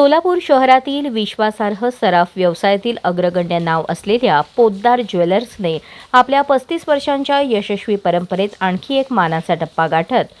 सोलापूर शहरातील विश्वासार्ह सराफ व्यवसायातील अग्रगण्य नाव असलेल्या पोद्दार ज्वेलर्सने आपल्या 35 वर्षांच्या यशस्वी परंपरेत आणखी एक मानाचा टप्पा गाठत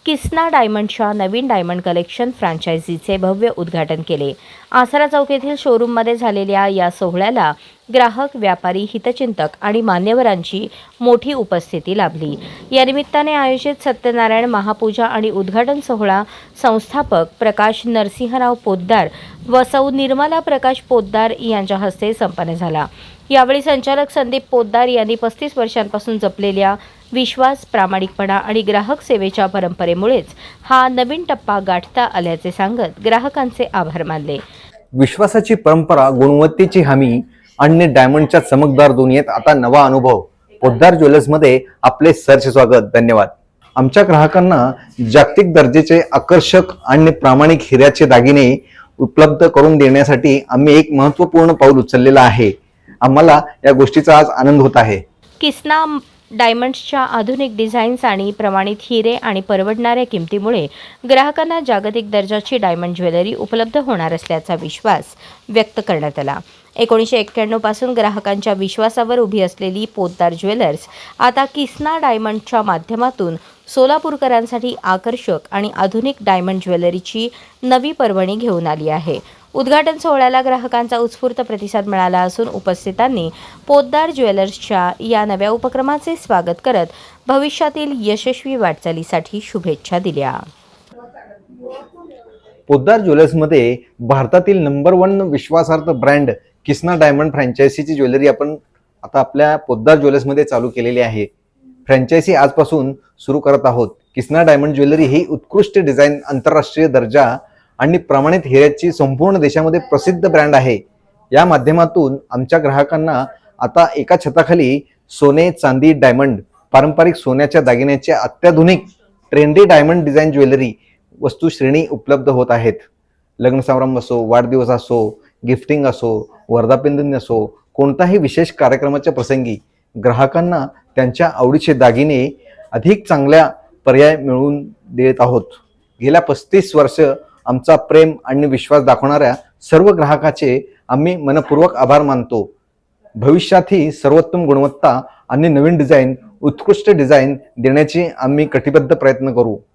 किसना डायमंडच्या नवीन डायमंड कलेक्शन फ्रँचायझीचे भव्य उद्घाटन केले। आसरा चौक येथील शोरूममध्ये झालेल्या या सोहळ्याला ग्राहक, व्यापारी, हितचिंतक आणि मान्यवरांची मोठी उपस्थिती लाभली। या निमित्ताने आयोजित सत्यनारायण महापूजा आणि उद्घाटन सोहळा संस्थापक प्रकाश नरसिंहराव पोद्दार व सौ निर्मला प्रकाश पोद्दार यांच्या हस्ते संपन्न झाला। यावेळी संचालक संदीप पोद्दार यांनी 35 वर्षांपासून जपलेल्या विश्वास, प्रामाणिकपणा आणि ग्राहक सेवेच्या परंपरेमुळेच हा नवीन टप्पा गाठता आल्याचे सांगत ग्राहकांचे आभार मानले। विश्वासाची परंपरा, गुणवत्तेची हमी आणि डायमंडच्या चमकदार दुनियेत आता नवा अनुभव। पोद्दार ज्वेलर्समध्ये आपले सहर्ष स्वागत। धन्यवाद। आमच्या ग्राहकांना जागतिक दर्जाचे आकर्षक आणि प्रामाणिक हिऱ्याचे दागिने उपलब्ध करून देण्यासाठी आम्ही एक महत्त्वपूर्ण पाऊल उचललेला आहे। आम्हाला या गोष्टीचा आज आनंद होत आहे। किसना डायमंड्सच्या आधुनिक डिझाईन्स आणि प्रमाणित हिरे आणि परवडणाऱ्या किमतीमुळे ग्राहकांना जागतिक दर्जाची डायमंड ज्वेलरी उपलब्ध होणार असल्याचा विश्वास व्यक्त करण्यात आला। 1991 पासून ग्राहकांच्या विश्वासावर उभी असलेली पोद्दार ज्वेलर्स आता किसना डायमंडच्या माध्यमातून सोलापूरकरांसाठी आकर्षक आणि आधुनिक डायमंड ज्वेलरीची नवी पर्वणी घेऊन आली आहे। उद्घाटन सोहळ्याला ग्राहकांचा उत्स्फूर्त प्रतिसाद मिळाला असून उपस्थितांनी पोद्दार ज्वेलर्सच्या या नव्या उपक्रमाचे स्वागत करत भविष्यातील यशस्वी वाटचालीसाठी शुभेच्छा दिल्या। पोद्दार ज्वेलर्समध्ये भारतातील नंबर 1 विश्वासार्ह ब्रँड किसना डायमंड फ्रँचायझीची ज्वेलरी आपण आता आपल्या पोद्दार ज्वेलर्समध्ये चालू केलेली आहे। फ्रँचायझी आजपासून सुरू करत आहोत। किसना डायमंड ज्वेलरी ही उत्कृष्ट डिझाईन, आंतरराष्ट्रीय दर्जा आणि प्रमाणित हिऱ्याची संपूर्ण देशामध्ये प्रसिद्ध ब्रँड आहे। या माध्यमातून आमच्या ग्राहकांना आता एका छताखाली सोने, चांदी, डायमंड, पारंपरिक सोन्याच्या दागिन्याच्या अत्याधुनिक ट्रेंडी डायमंड डिझाईन ज्वेलरी वस्तू श्रेणी उपलब्ध होत आहेत। लग्न समारंभ असो, वाढदिवस असो, गिफ्टिंग असो, वर्धापनदिन असो, कोणताही विशेष कार्यक्रमाच्या प्रसंगी ग्राहकांना त्यांच्या आवडीचे दागिने अधिक चांगल्या पर्याय मिळवून देत आहोत। गेल्या 35 वर्ष आमचा प्रेम आणि विश्वास दाखवणाऱ्या सर्व ग्राहकाचे आम्ही मनपूर्वक आभार मानतो। भविष्यातही सर्वोत्तम गुणवत्ता आणि नवीन डिझाईन, उत्कृष्ट डिझाईन देण्याचे आम्ही कटिबद्ध प्रयत्न करू।